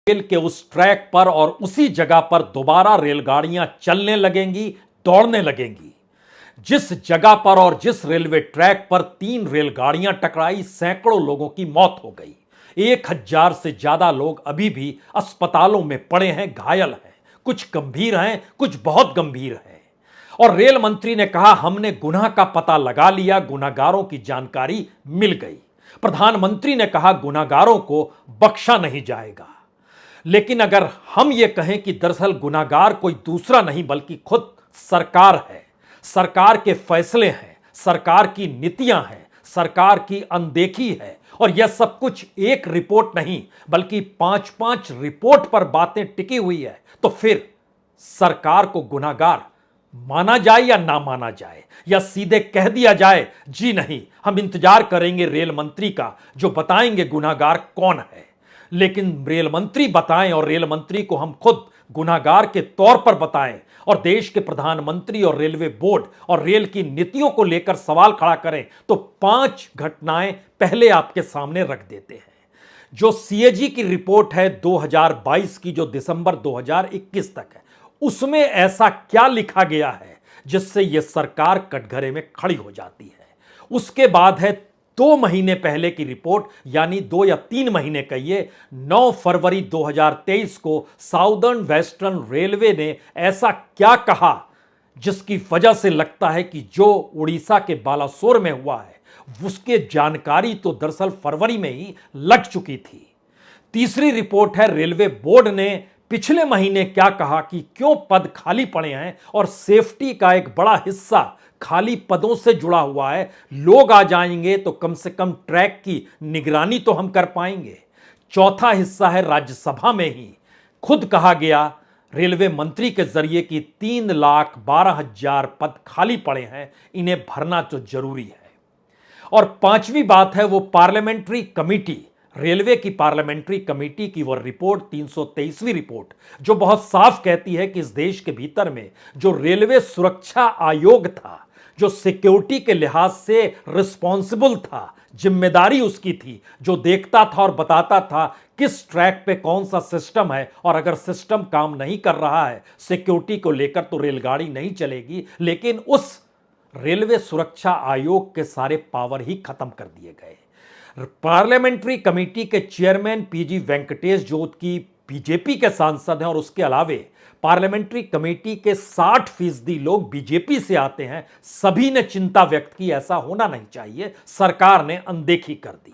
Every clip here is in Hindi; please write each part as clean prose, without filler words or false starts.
रेल के उस ट्रैक पर और उसी जगह पर दोबारा रेलगाड़ियां चलने लगेंगी, दौड़ने लगेंगी। जिस जगह पर और जिस रेलवे ट्रैक पर 3 रेलगाड़ियां टकराई, सैकड़ों लोगों की मौत हो गई। 1000 से ज्यादा लोग अभी भी अस्पतालों में पड़े हैं, घायल हैं। कुछ गंभीर हैं, कुछ बहुत गंभीर हैं। और रेल मंत्री ने कहा, हमने गुनाह का पता लगा लिया, गुनाहगारों की जानकारी मिल गई। प्रधानमंत्री ने कहा, गुनाहगारों को बख्शा नहीं जाएगा। लेकिन अगर हम ये कहें कि दरअसल गुनाहगार कोई दूसरा नहीं बल्कि खुद सरकार है, सरकार के फैसले हैं, सरकार की नीतियां हैं, सरकार की अनदेखी है, और यह सब कुछ एक रिपोर्ट नहीं बल्कि 5-5 रिपोर्ट पर बातें टिकी हुई है, तो फिर सरकार को गुनाहगार माना जाए या ना माना जाए, या सीधे कह दिया जाए जी नहीं, हम इंतजार करेंगे रेल मंत्री का जो बताएंगे गुनाहगार कौन है। लेकिन रेल मंत्री बताएं और रेल मंत्री को हम खुद गुनाहगार के तौर पर बताएं और देश के प्रधानमंत्री और रेलवे बोर्ड और रेल की नीतियों को लेकर सवाल खड़ा करें, तो 5 घटनाएं पहले आपके सामने रख देते हैं। जो सीएजी की रिपोर्ट है 2022 की, जो दिसंबर 2021 तक है, उसमें ऐसा क्या लिखा गया है जिससे यह सरकार कटघरे में खड़ी हो जाती है। उसके बाद है 2 महीने पहले की रिपोर्ट, यानी 2 या 3 महीने कहिए, 9 फरवरी 2023 को साउदर्न वेस्टर्न रेलवे ने ऐसा क्या कहा जिसकी वजह से लगता है कि जो उड़ीसा के बालासोर में हुआ है उसके जानकारी तो दरअसल फरवरी में ही लग चुकी थी। तीसरी रिपोर्ट है, रेलवे बोर्ड ने पिछले महीने क्या कहा कि क्यों पद खाली पड़े हैं और सेफ्टी का एक बड़ा हिस्सा खाली पदों से जुड़ा हुआ है। लोग आ जाएंगे तो कम से कम ट्रैक की निगरानी तो हम कर पाएंगे। चौथा हिस्सा है, राज्यसभा में ही खुद कहा गया रेलवे मंत्री के जरिए कि 3,12,000 पद खाली पड़े हैं, इन्हें भरना तो जरूरी है। और पांचवी बात है वो पार्लियामेंट्री कमेटी, रेलवे की पार्लियामेंट्री कमेटी की वो रिपोर्ट, 323वीं रिपोर्ट, जो बहुत साफ कहती है कि इस देश के भीतर में जो रेलवे सुरक्षा आयोग था, जो सिक्योरिटी के लिहाज से रिस्पॉन्सिबल था, जिम्मेदारी उसकी थी, जो देखता था और बताता था किस ट्रैक पे कौन सा सिस्टम है, और अगर सिस्टम काम नहीं कर रहा है सिक्योरिटी को लेकर तो रेलगाड़ी नहीं चलेगी। लेकिन उस रेलवे सुरक्षा आयोग के सारे पावर ही खत्म कर दिए गए। पार्लियामेंट्री कमेटी के चेयरमैन पीजी वेंकटेश, जो की बीजेपी के सांसद हैं, और उसके अलावे पार्लियामेंट्री कमेटी के 60% लोग बीजेपी से आते हैं, सभी ने चिंता व्यक्त की ऐसा होना नहीं चाहिए, सरकार ने अनदेखी कर दी।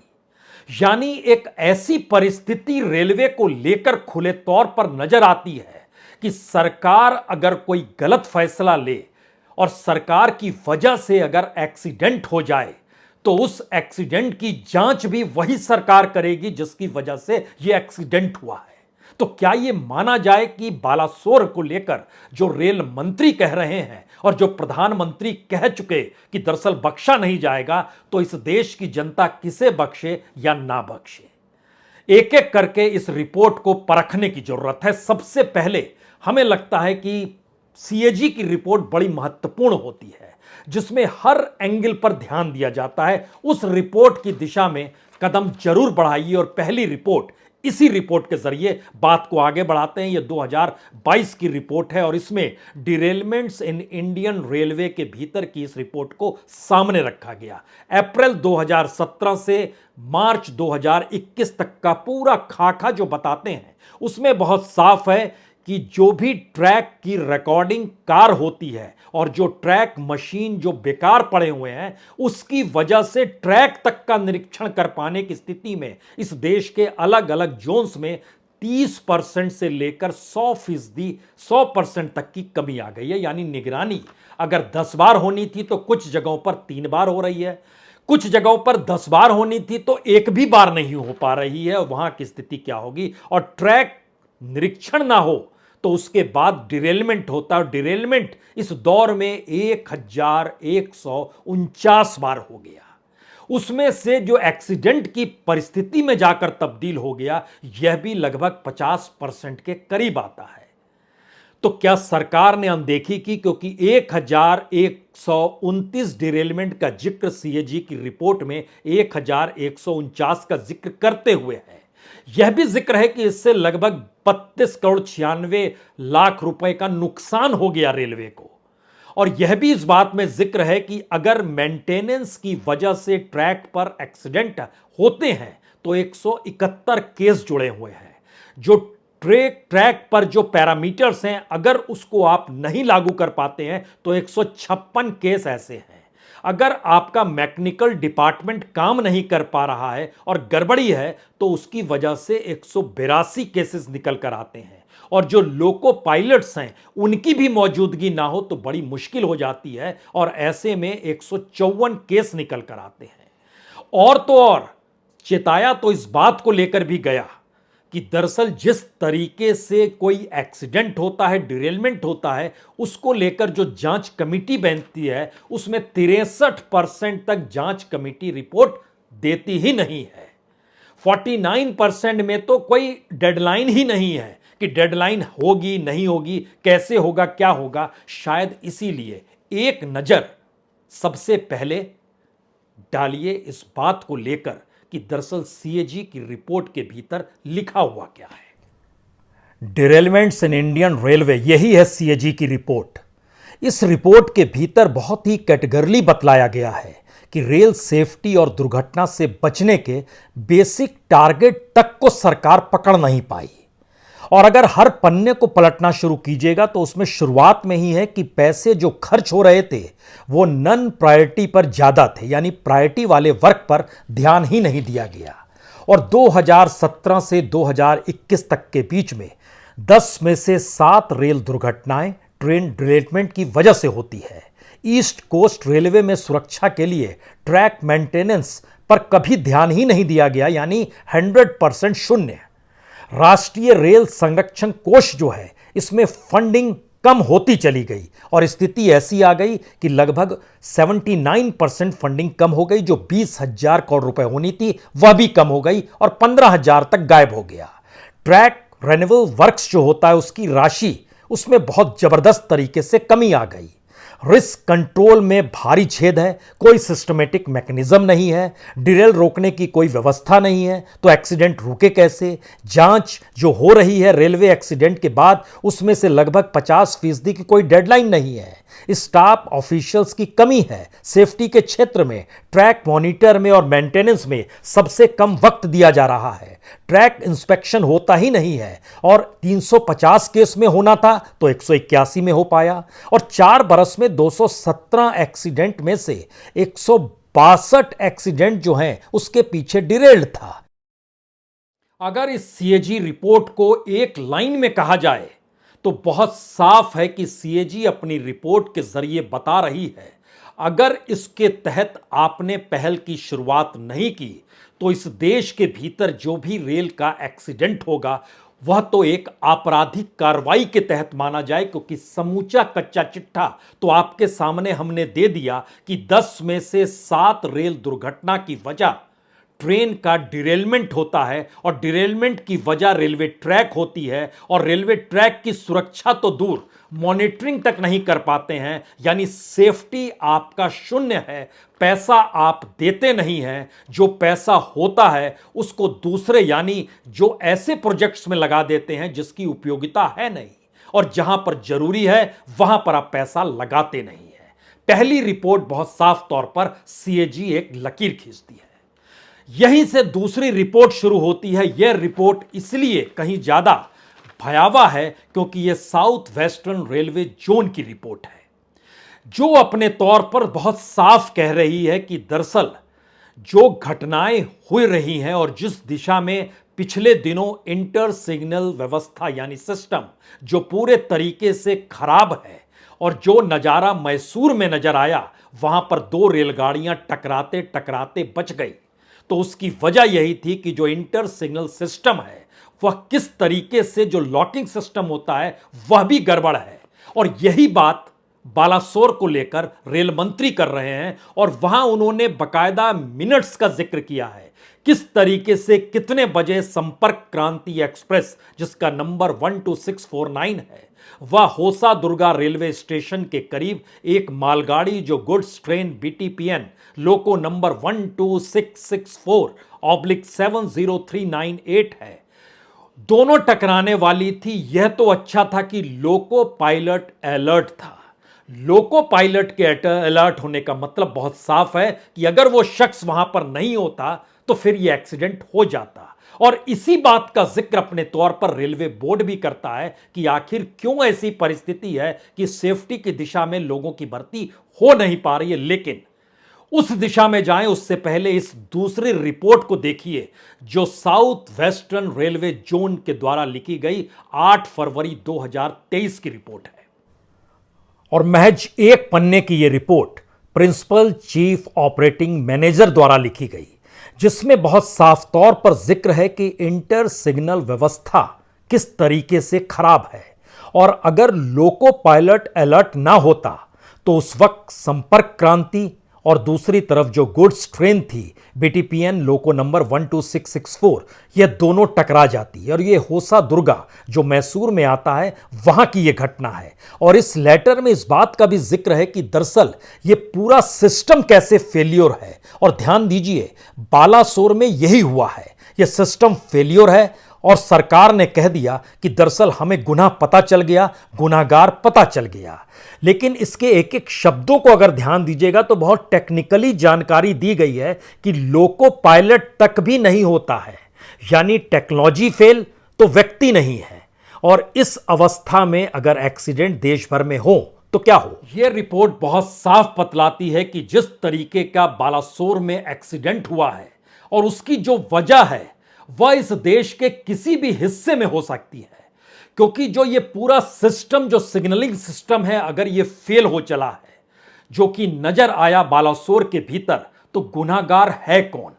यानी एक ऐसी परिस्थिति रेलवे को लेकर खुले तौर पर नजर आती है कि सरकार अगर कोई गलत फैसला ले और सरकार की वजह से अगर एक्सीडेंट हो जाए तो उस एक्सीडेंट की जांच भी वही सरकार करेगी जिसकी वजह से यह एक्सीडेंट हुआ है। तो क्या यह माना जाए कि बालासोर को लेकर जो रेल मंत्री कह रहे हैं और जो प्रधानमंत्री कह चुके कि दरअसल बख्शा नहीं जाएगा, तो इस देश की जनता किसे बख्शे या ना बख्शे? एक एक करके इस रिपोर्ट को परखने की जरूरत है। सबसे पहले हमें लगता है कि सीएजी की रिपोर्ट बड़ी महत्वपूर्ण होती है, जिसमें हर एंगल पर ध्यान दिया जाता है। उस रिपोर्ट की दिशा में कदम जरूर बढ़ाइए और पहली रिपोर्ट, इसी रिपोर्ट के जरिए बात को आगे बढ़ाते हैं। यह 2022 की रिपोर्ट है और इसमें डिरेलमेंट्स इन इंडियन रेलवे के भीतर की इस रिपोर्ट को सामने रखा गया। अप्रैल 2017 से मार्च 2021 तक का पूरा खाका जो बताते हैं उसमें बहुत साफ है कि जो भी ट्रैक की रिकॉर्डिंग कार होती है और जो ट्रैक मशीन जो बेकार पड़े हुए हैं, उसकी वजह से ट्रैक तक का निरीक्षण कर पाने की स्थिति में इस देश के अलग अलग जोन्स में 30% से लेकर 100% तक की कमी आ गई है। यानी निगरानी अगर 10 बार होनी थी तो कुछ जगहों पर 3 बार हो रही है, कुछ जगहों पर 10 बार होनी थी तो 1 भी बार नहीं हो पा रही है। वहां की स्थिति क्या होगी? और ट्रैक निरीक्षण ना हो तो उसके बाद डिरेलमेंट होता है। डिरेलमेंट इस दौर में 1149 बार हो गया। उसमें से जो एक्सीडेंट की परिस्थिति में जाकर तब्दील हो गया, यह भी लगभग 50% के करीब आता है। तो क्या सरकार ने अनदेखी की? क्योंकि 1129 डिरेलमेंट का जिक्र सीएजी की रिपोर्ट में 1149 का जिक्र करते हुए है। यह भी जिक्र है कि इससे लगभग 32 करोड़ 96 लाख रुपए का नुकसान हो गया रेलवे को। और यह भी इस बात में जिक्र है कि अगर मेंटेनेंस की वजह से ट्रैक पर एक्सीडेंट होते हैं तो 171 केस जुड़े हुए हैं। जो ट्रैक पर जो पैरामीटर्स हैं, अगर उसको आप नहीं लागू कर पाते हैं तो 156 केस ऐसे हैं। अगर आपका मैकेनिकल डिपार्टमेंट काम नहीं कर पा रहा है और गड़बड़ी है तो उसकी वजह से 182 केसेस निकल कर आते हैं। और जो लोको पायलट्स हैं उनकी भी मौजूदगी ना हो तो बड़ी मुश्किल हो जाती है, और ऐसे में 154 केस निकल कर आते हैं। और तो और चेताया तो इस बात को लेकर भी गया कि दरअसल जिस तरीके से कोई एक्सीडेंट होता है, डिरेलमेंट होता है, उसको लेकर जो जांच कमेटी बनती है उसमें 63% तक जांच कमेटी रिपोर्ट देती ही नहीं है। 49% में तो कोई डेडलाइन ही नहीं है कि डेडलाइन होगी नहीं होगी, कैसे होगा, क्या होगा। शायद इसीलिए एक नजर सबसे पहले डालिए इस बात को लेकर कि दरअसल सीएजी की रिपोर्ट के भीतर लिखा हुआ क्या है। डिरेलमेंट्स इन इंडियन रेलवे, यही है सीएजी की रिपोर्ट। इस रिपोर्ट के भीतर बहुत ही कैटेगरली बतलाया गया है कि रेल सेफ्टी और दुर्घटना से बचने के बेसिक टारगेट तक को सरकार पकड़ नहीं पाई। और अगर हर पन्ने को पलटना शुरू कीजिएगा तो उसमें शुरुआत में ही है कि पैसे जो खर्च हो रहे थे वो नन प्रायोरिटी पर ज्यादा थे, यानी प्रायोरिटी वाले वर्क पर ध्यान ही नहीं दिया गया। और 2017 से 2021 तक के बीच में 10 में से 7 रेल दुर्घटनाएं ट्रेन डिरेलमेंट की वजह से होती है। ईस्ट कोस्ट रेलवे में सुरक्षा के लिए ट्रैक मेंटेनेंस पर कभी ध्यान ही नहीं दिया गया, यानी 100% शून्य। राष्ट्रीय रेल संरक्षण कोष जो है इसमें फंडिंग कम होती चली गई और स्थिति ऐसी आ गई कि लगभग 79% फंडिंग कम हो गई। जो 20,000 करोड़ रुपए होनी थी वह भी कम हो गई और 15,000 तक गायब हो गया। ट्रैक रेन्यूअल वर्क्स जो होता है उसकी राशि, उसमें बहुत जबरदस्त तरीके से कमी आ गई। रिस्क कंट्रोल में भारी छेद है, कोई सिस्टमेटिक मैकेनिज्म नहीं है, डिरेल रोकने की कोई व्यवस्था नहीं है, तो एक्सीडेंट रुके कैसे। जांच जो हो रही है रेलवे एक्सीडेंट के बाद उसमें से लगभग 50% की कोई डेडलाइन नहीं है। स्टाफ ऑफिशियल्स की कमी है। सेफ्टी के क्षेत्र में ट्रैक मॉनिटर में और मेंटेनेंस में सबसे कम वक्त दिया जा रहा है। ट्रैक इंस्पेक्शन होता ही नहीं है और 350 केस में होना था तो 181 में हो पाया। और 4 बरस में 217 एक्सीडेंट में से 162 एक्सीडेंट जो हैं उसके पीछे डिरेल्ड था। अगर इस सीएजी रिपोर्ट को एक लाइन में कहा जाए तो बहुत साफ है कि सीएजी अपनी रिपोर्ट के जरिए बता रही है, अगर इसके तहत आपने पहल की शुरुआत नहीं की तो इस देश के भीतर जो भी रेल का एक्सीडेंट होगा वह तो एक आपराधिक कार्रवाई के तहत माना जाए, क्योंकि समूचा कच्चा चिट्ठा तो आपके सामने हमने दे दिया कि 10 में से 7 रेल दुर्घटना की वजह ट्रेन का डिरेलमेंट होता है और डिरेलमेंट की वजह रेलवे ट्रैक होती है। और रेलवे ट्रैक की सुरक्षा तो दूर, मॉनिटरिंग तक नहीं कर पाते हैं, यानी सेफ्टी आपका शून्य है। पैसा आप देते नहीं हैं, जो पैसा होता है उसको दूसरे यानी जो ऐसे प्रोजेक्ट्स में लगा देते हैं जिसकी उपयोगिता है नहीं, और जहां पर जरूरी है वहां पर आप पैसा लगाते नहीं है। पहली रिपोर्ट बहुत साफ तौर पर सीएजी एक लकीर खींचती है। यहीं से दूसरी रिपोर्ट शुरू होती है। यह रिपोर्ट इसलिए कहीं ज्यादा भयावह है क्योंकि यह साउथ वेस्टर्न रेलवे जोन की रिपोर्ट है, जो अपने तौर पर बहुत साफ कह रही है कि दरअसल जो घटनाएं हो रही हैं और जिस दिशा में पिछले दिनों इंटर सिग्नल व्यवस्था यानी सिस्टम जो पूरे तरीके से खराब है, और जो नजारा मैसूर में नजर आया वहां पर 2 रेलगाड़ियां टकराते टकराते बच गई, तो उसकी वजह यही थी कि जो इंटर सिग्नल सिस्टम है वह किस तरीके से जो लॉकिंग सिस्टम होता है वह भी गड़बड़ है। और यही बात बालासोर को लेकर रेल मंत्री कर रहे हैं और वहां उन्होंने बकायदा मिनट्स का जिक्र किया है, किस तरीके से कितने बजे संपर्क क्रांति एक्सप्रेस जिसका नंबर 12649 है वह होसा दुर्गा रेलवे स्टेशन के करीब एक मालगाड़ी जो गुड्स ट्रेन बीटीपीएन लोको नंबर 12664 2019/7039/70398 है, दोनों टकराने वाली थी। यह तो अच्छा था कि लोको पायलट अलर्ट था। लोको पायलट के अलर्ट होने का मतलब बहुत साफ है कि अगर वो शख्स वहां पर नहीं होता तो फिर यह एक्सीडेंट हो जाता। और इसी बात का जिक्र अपने तौर पर रेलवे बोर्ड भी करता है कि आखिर क्यों ऐसी परिस्थिति है कि सेफ्टी की दिशा में लोगों की भर्ती हो नहीं पा रही है। लेकिन उस दिशा में जाएं उससे पहले इस दूसरी रिपोर्ट को देखिए जो साउथ वेस्टर्न रेलवे जोन के द्वारा लिखी गई 8 फरवरी 2023 की रिपोर्ट है। और महज एक पन्ने की यह report principal chief operating manager द्वारा लिखी गई, जिसमें बहुत साफ तौर पर जिक्र है कि इंटर सिग्नल व्यवस्था किस तरीके से खराब है और अगर लोको पायलट अलर्ट ना होता तो उस वक्त संपर्क क्रांति और दूसरी तरफ जो गुड्स ट्रेन थी बीटीपीएन लोको नंबर 12664, यह दोनों टकरा जाती। और यह होसा दुर्गा जो मैसूर में आता है वहां की यह घटना है। और इस लेटर में इस बात का भी जिक्र है कि दरअसल यह पूरा सिस्टम कैसे फेल्योर है। और ध्यान दीजिए बालासोर में यही हुआ है, यह सिस्टम फेल्योर है और सरकार ने कह दिया कि दरअसल हमें गुनाह पता चल गया, गुनाहगार पता चल गया। लेकिन इसके एक एक शब्दों को अगर ध्यान दीजिएगा तो बहुत टेक्निकली जानकारी दी गई है कि लोको पायलट तक भी नहीं होता है, यानी टेक्नोलॉजी फेल तो व्यक्ति नहीं है। और इस अवस्था में अगर एक्सीडेंट देश भर में हो तो क्या हो। यह रिपोर्ट बहुत साफ बतलाती है कि जिस तरीके का बालासोर में एक्सीडेंट हुआ है और उसकी जो वजह है वह इस देश के किसी भी हिस्से में हो सकती है, क्योंकि जो ये पूरा सिस्टम जो सिग्नलिंग सिस्टम है अगर ये फेल हो चला है जो कि नजर आया बालासोर के भीतर, तो गुनाहगार है कौन।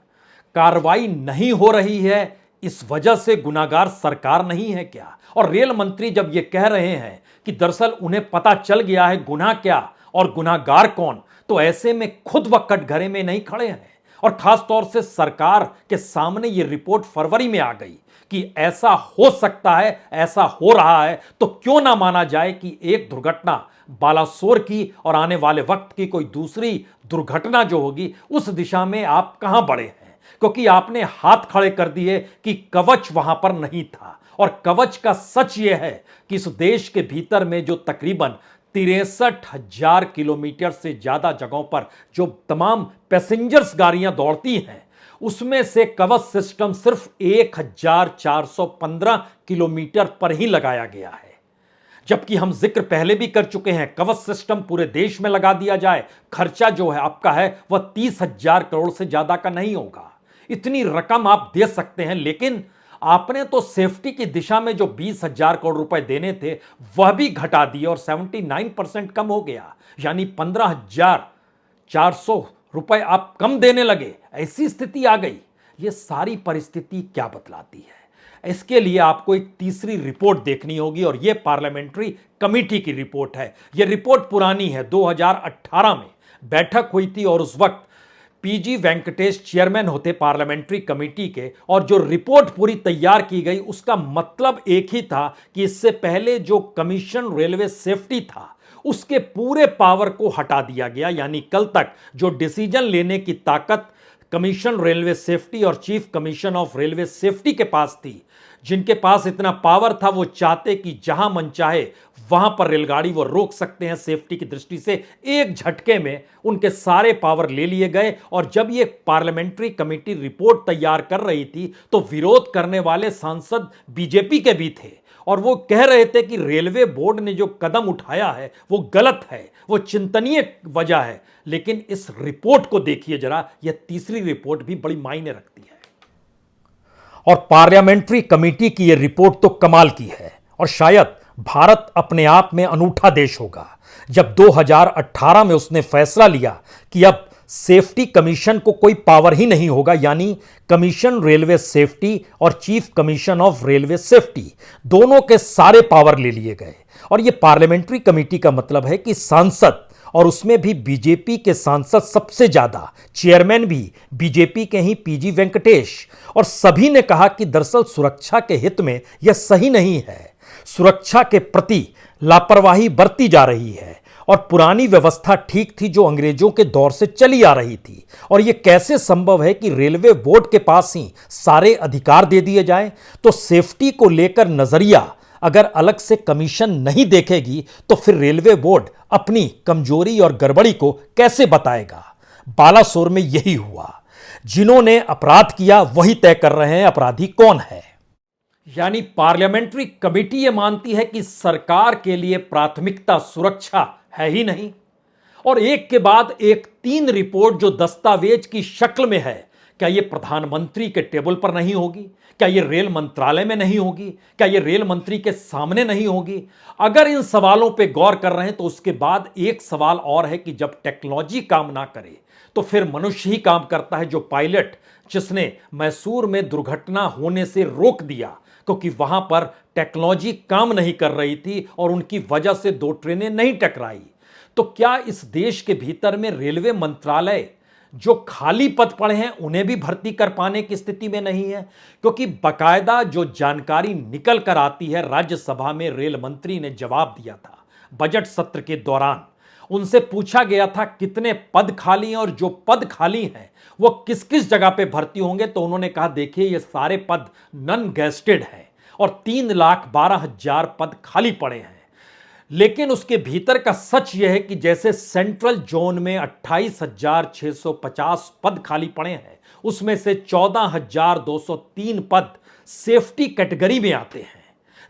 कार्रवाई नहीं हो रही है, इस वजह से गुनाहगार सरकार नहीं है क्या। और रेल मंत्री जब ये कह रहे हैं कि दरअसल उन्हें पता चल गया है गुनाह क्या और गुनाहगार कौन, तो ऐसे में खुद व कटघरे में नहीं खड़े हैं। और खास तौर से सरकार के सामने ये रिपोर्ट फरवरी में आ गई कि ऐसा हो सकता है, ऐसा हो रहा है, तो क्यों ना माना जाए कि एक दुर्घटना बालासोर की और आने वाले वक्त की कोई दूसरी दुर्घटना जो होगी उस दिशा में आप कहां बढ़े हैं, क्योंकि आपने हाथ खड़े कर दिए कि कवच वहां पर नहीं था। और कवच का सच यह है कि इस देश के भीतर में जो तकरीबन 63,000 किलोमीटर से ज्यादा जगहों पर जो तमाम पैसेंजर्स गाड़ियां दौड़ती हैं उसमें से कवच सिस्टम सिर्फ 1415 किलोमीटर पर ही लगाया गया है। जबकि हम जिक्र पहले भी कर चुके हैं, कवच सिस्टम पूरे देश में लगा दिया जाए खर्चा जो है आपका है वह 30,000 करोड़ से ज्यादा का नहीं होगा। इतनी रकम आप दे सकते हैं, लेकिन आपने तो सेफ्टी की दिशा में जो 20,000 करोड़ रुपए देने थे वह भी घटा दिए और 79% कम हो गया, यानी 15,400 रुपए आप कम देने लगे। ऐसी स्थिति आ गई। यह सारी परिस्थिति क्या बतलाती है, इसके लिए आपको एक तीसरी रिपोर्ट देखनी होगी और यह पार्लियामेंट्री कमेटी की रिपोर्ट है। यह रिपोर्ट पुरानी है, 2018 में बैठक हुई थी और उस वक्त पीजी वेंकटेश चेयरमैन होते पार्लियामेंट्री कमेटी के। और जो रिपोर्ट पूरी तैयार की गई उसका मतलब एक ही था कि इससे पहले जो कमीशन रेलवे सेफ्टी था उसके पूरे पावर को हटा दिया गया, यानी कल तक जो डिसीजन लेने की ताकत कमीशन रेलवे सेफ्टी और chief commission of railway safety के पास थी, जिनके पास इतना पावर था वो चाहते कि जहां मन चाहे वहां पर रेलगाड़ी वो रोक सकते हैं सेफ्टी की दृष्टि से, एक झटके में उनके सारे पावर ले लिए गए। और जब ये पार्लियामेंट्री कमेटी रिपोर्ट तैयार कर रही थी तो विरोध करने वाले सांसद बीजेपी के भी थे और वो कह रहे थे कि रेलवे बोर्ड ने जो कदम उठाया है वो गलत है, वो चिंतनीय वजह है। लेकिन इस रिपोर्ट को देखिए जरा, यह तीसरी रिपोर्ट भी बड़ी मायने रखती है। और पार्लियामेंट्री कमेटी की यह रिपोर्ट तो कमाल की है और शायद भारत अपने आप में अनूठा देश होगा जब 2018 में उसने फैसला लिया कि अब सेफ्टी कमीशन को कोई पावर ही नहीं होगा, यानी कमीशन रेलवे सेफ्टी और chief commission of railway safety दोनों के सारे पावर ले लिए गए। और यह पार्लियामेंट्री कमेटी का मतलब है कि सांसद, और उसमें भी बीजेपी के सांसद सबसे ज्यादा, चेयरमैन भी बीजेपी के ही पीजी वेंकटेश, और सभी ने कहा कि दरअसल सुरक्षा के हित में यह सही नहीं है, सुरक्षा के प्रति लापरवाही बरती जा रही है। और पुरानी व्यवस्था ठीक थी जो अंग्रेजों के दौर से चली आ रही थी। और यह कैसे संभव है कि रेलवे बोर्ड के पास ही सारे अधिकार दे दिए जाएं? तो सेफ्टी को लेकर नजरिया अगर अलग से कमीशन नहीं देखेगी तो फिर रेलवे बोर्ड अपनी कमजोरी और गड़बड़ी को कैसे बताएगा? बालासोर में यही हुआ। जिन्होंने अपराध किया वही तय कर रहे हैं अपराधी कौन है। यानी पार्लियामेंट्री कमेटी यह मानती है कि सरकार के लिए प्राथमिकता सुरक्षा है ही नहीं, और एक के बाद एक 3 रिपोर्ट जो दस्तावेज की शक्ल में है, क्या यह प्रधानमंत्री के टेबल पर नहीं होगी? क्या यह रेल मंत्रालय में नहीं होगी? क्या यह रेल मंत्री के सामने नहीं होगी? अगर इन सवालों पर गौर कर रहे हैं तो उसके बाद एक सवाल और है कि जब टेक्नोलॉजी काम ना करे तो फिर मनुष्य ही काम करता है। जो पायलट जिसने मैसूर में दुर्घटना होने से रोक दिया क्योंकि वहां पर टेक्नोलॉजी काम नहीं कर रही थी और उनकी वजह से 2 ट्रेनें नहीं टकराई, तो क्या इस देश के भीतर में रेलवे मंत्रालय जो खाली पद पड़े हैं उन्हें भी भर्ती कर पाने की स्थिति में नहीं है? क्योंकि बकायदा जो जानकारी निकल कर आती है, राज्यसभा में रेल मंत्री ने जवाब दिया था बजट सत्र के दौरान। उनसे पूछा गया था कितने पद खाली हैं और जो पद खाली हैं वो किस किस जगह पे भर्ती होंगे, तो उन्होंने कहा देखिए ये सारे पद नॉन गेस्टेड हैं और 3,12,000 पद खाली पड़े हैं। लेकिन उसके भीतर का सच यह है कि जैसे सेंट्रल जोन में 28,650 पद खाली पड़े हैं, उसमें से 14,203 पद सेफ्टी कैटेगरी में आते हैं।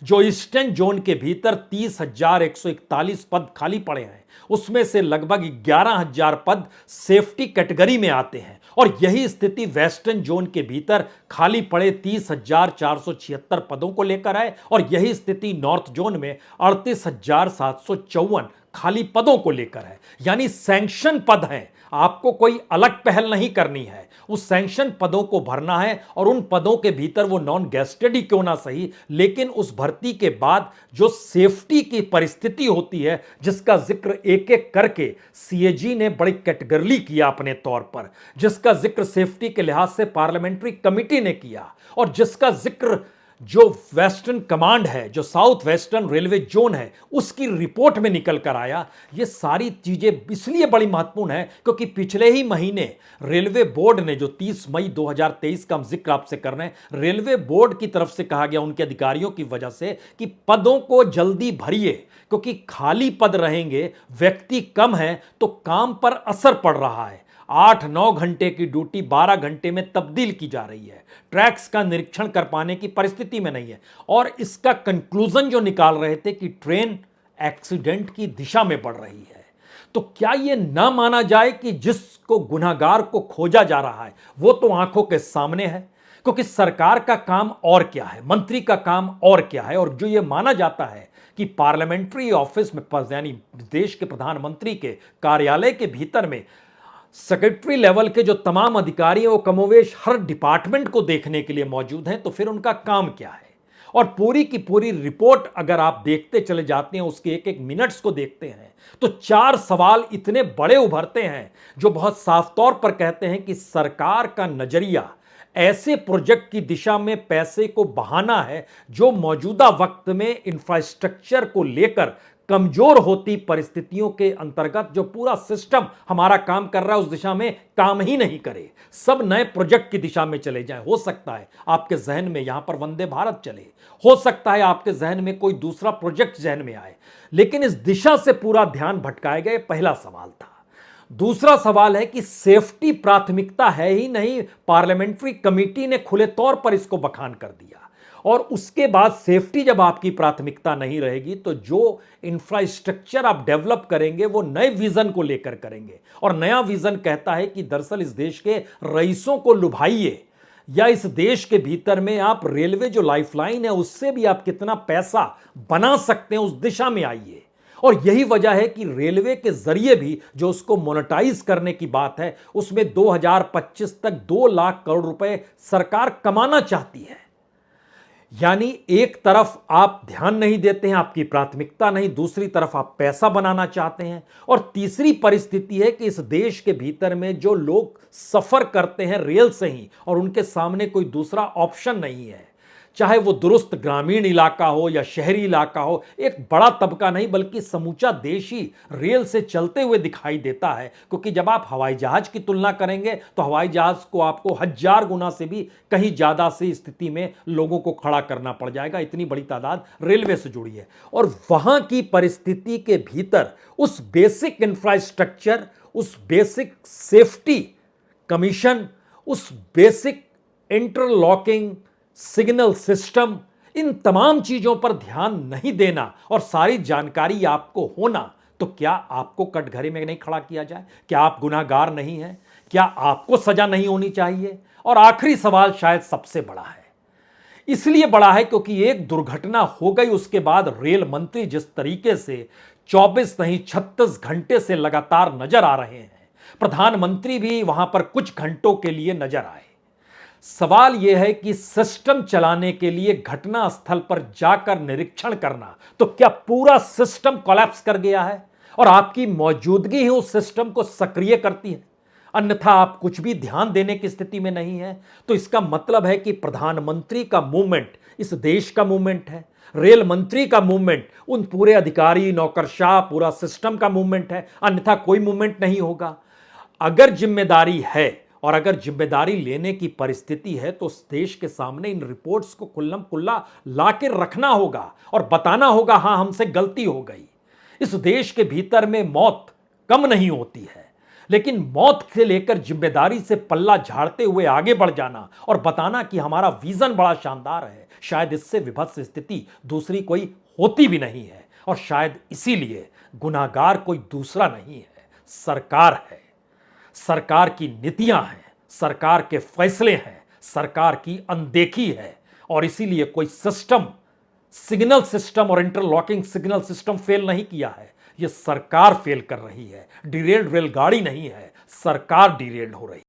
जो ईस्टर्न जोन के भीतर 30,141 पद खाली पड़े हैं, उसमें से लगभग 11,000 पद सेफ्टी कैटेगरी में आते हैं। और यही स्थिति वेस्टर्न जोन के भीतर खाली पड़े 30,476 पदों को लेकर है, और यही स्थिति नॉर्थ जोन में 38,754 खाली पदों को लेकर है। यानी सैंक्शन पद हैं, आपको कोई अलग पहल नहीं करनी है, उस सैंक्शन पदों को भरना है। और उन पदों के भीतर वो नॉन गेस्टेड ही क्यों ना सही, लेकिन उस भर्ती के बाद जो सेफ्टी की परिस्थिति होती है, जिसका जिक्र एक एक करके सीएजी ने बड़ी कैटेगरली किया अपने तौर पर, जिसका जिक्र सेफ्टी के लिहाज से पार्लियामेंट्री कमेटी ने किया, और जिसका जिक्र जो वेस्टर्न कमांड है, जो साउथ वेस्टर्न रेलवे जोन है, उसकी रिपोर्ट में निकल कर आया। ये सारी चीजें इसलिए बड़ी महत्वपूर्ण है क्योंकि पिछले ही महीने रेलवे बोर्ड ने, जो 30 मई 2023 का हम जिक्र आपसे कर रहे हैं, रेलवे बोर्ड की तरफ से कहा गया उनके अधिकारियों की वजह से कि पदों को जल्दी भरिए क्योंकि खाली पद रहेंगे, व्यक्ति कम है तो काम पर असर पड़ रहा है। 8-9 घंटे की ड्यूटी 12 घंटे में तब्दील की जा रही है, ट्रैक्स का निरीक्षण कर पाने की परिस्थिति में नहीं है। और इसका कंक्लूजन जो निकाल रहे थे कि ट्रेन एक्सीडेंट की दिशा में बढ़ रही है। तो क्या यह ना माना जाए कि जिसको गुनहगार को खोजा जा रहा है वो तो आंखों के सामने है, क्योंकि सरकार का काम और क्या है, मंत्री का काम और क्या है। और जो यह माना जाता है कि पार्लियामेंट्री ऑफिस में, यानी देश के प्रधानमंत्री के कार्यालय के भीतर में सेक्रेटरी लेवल के जो तमाम अधिकारी हैं वो कमोवेश हर डिपार्टमेंट को देखने के लिए मौजूद हैं, तो फिर उनका काम क्या है? और पूरी की पूरी रिपोर्ट अगर आप देखते चले जाते हैं, उसके एक एक मिनट्स को देखते हैं, तो 4 सवाल इतने बड़े उभरते हैं जो बहुत साफ तौर पर कहते हैं कि सरकार का नजरिया ऐसे प्रोजेक्ट की दिशा में पैसे को बहाना है जो मौजूदा वक्त में इंफ्रास्ट्रक्चर को लेकर कमजोर होती परिस्थितियों के अंतर्गत जो पूरा सिस्टम हमारा काम कर रहा है उस दिशा में काम ही नहीं करे, सब नए प्रोजेक्ट की दिशा में चले जाएं। हो सकता है आपके जहन में यहां पर वंदे भारत चले, हो सकता है आपके जहन में कोई दूसरा प्रोजेक्ट जहन में आए, लेकिन इस दिशा से पूरा ध्यान भटकाया गया। पहला सवाल था। दूसरा सवाल है कि सेफ्टी प्राथमिकता है ही नहीं, पार्लियामेंट्री कमेटी ने खुले तौर पर इसको बखान कर दिया। और उसके बाद सेफ्टी जब आपकी प्राथमिकता नहीं रहेगी तो जो इंफ्रास्ट्रक्चर आप डेवलप करेंगे वो नए विजन को लेकर करेंगे, और नया विजन कहता है कि दरअसल इस देश के रईसों को लुभाइए, या इस देश के भीतर में आप रेलवे जो लाइफलाइन है उससे भी आप कितना पैसा बना सकते हैं उस दिशा में आइए। और यही वजह है कि रेलवे के जरिए भी जो उसको मोनेटाइज करने की बात है उसमें 2025 तक 2 लाख करोड़ रुपए सरकार कमाना चाहती है। यानी एक तरफ आप ध्यान नहीं देते हैं, आपकी प्राथमिकता नहीं, दूसरी तरफ आप पैसा बनाना चाहते हैं। और तीसरी परिस्थिति है कि इस देश के भीतर में जो लोग सफर करते हैं रेल से ही और उनके सामने कोई दूसरा ऑप्शन नहीं है, चाहे वो दुरुस्त ग्रामीण इलाका हो या शहरी इलाका हो, एक बड़ा तबका नहीं बल्कि समूचा देश ही रेल से चलते हुए दिखाई देता है। क्योंकि जब आप हवाई जहाज की तुलना करेंगे तो हवाई जहाज को आपको 1000 गुना से भी कहीं ज्यादा से स्थिति में लोगों को खड़ा करना पड़ जाएगा, इतनी बड़ी तादाद रेलवे से जुड़ी है। और वहां की परिस्थिति के भीतर उस बेसिक इंफ्रास्ट्रक्चर, उस बेसिक सेफ्टी कमीशन, उस बेसिक इंटरलॉकिंग सिग्नल सिस्टम, इन तमाम चीजों पर ध्यान नहीं देना और सारी जानकारी आपको होना, तो क्या आपको कटघरे में नहीं खड़ा किया जाए? क्या आप गुनाहगार नहीं हैं? क्या आपको सजा नहीं होनी चाहिए? और आखिरी सवाल शायद सबसे बड़ा है, इसलिए बड़ा है क्योंकि एक दुर्घटना हो गई, उसके बाद रेल मंत्री जिस तरीके से 24 नहीं 36 घंटे से लगातार नजर आ रहे हैं, प्रधानमंत्री भी वहां पर कुछ घंटों के लिए नजर आए। सवाल यह है कि सिस्टम चलाने के लिए घटना स्थल पर जाकर निरीक्षण करना, तो क्या पूरा सिस्टम कोलैप्स कर गया है और आपकी मौजूदगी ही उस सिस्टम को सक्रिय करती है, अन्यथा आप कुछ भी ध्यान देने की स्थिति में नहीं है? तो इसका मतलब है कि प्रधानमंत्री का मूवमेंट इस देश का मूवमेंट है, रेल मंत्री का मूवमेंट उन पूरे अधिकारी नौकरशाह पूरा सिस्टम का मूवमेंट है, अन्यथा कोई मूवमेंट नहीं होगा। अगर जिम्मेदारी है और अगर जिम्मेदारी लेने की परिस्थिति है तो उस देश के सामने इन रिपोर्ट्स को खुल्लम खुल्ला लाके रखना होगा और बताना होगा, हां हमसे गलती हो गई। इस देश के भीतर में मौत कम नहीं होती है, लेकिन मौत से लेकर जिम्मेदारी से पल्ला झाड़ते हुए आगे बढ़ जाना और बताना कि हमारा विजन बड़ा शानदार है, शायद इससे विभत्स स्थिति दूसरी कोई होती भी नहीं है। और शायद इसीलिए गुनाहगार कोई दूसरा नहीं है, सरकार है। सरकार की नीतियां हैं, सरकार के फैसले हैं, सरकार की अनदेखी है। और इसीलिए कोई सिस्टम, सिग्नल सिस्टम और इंटरलॉकिंग सिग्नल सिस्टम फेल नहीं किया है, यह सरकार फेल कर रही है। डिरेल्ड रेलगाड़ी नहीं है, सरकार डिरेल्ड हो रही है।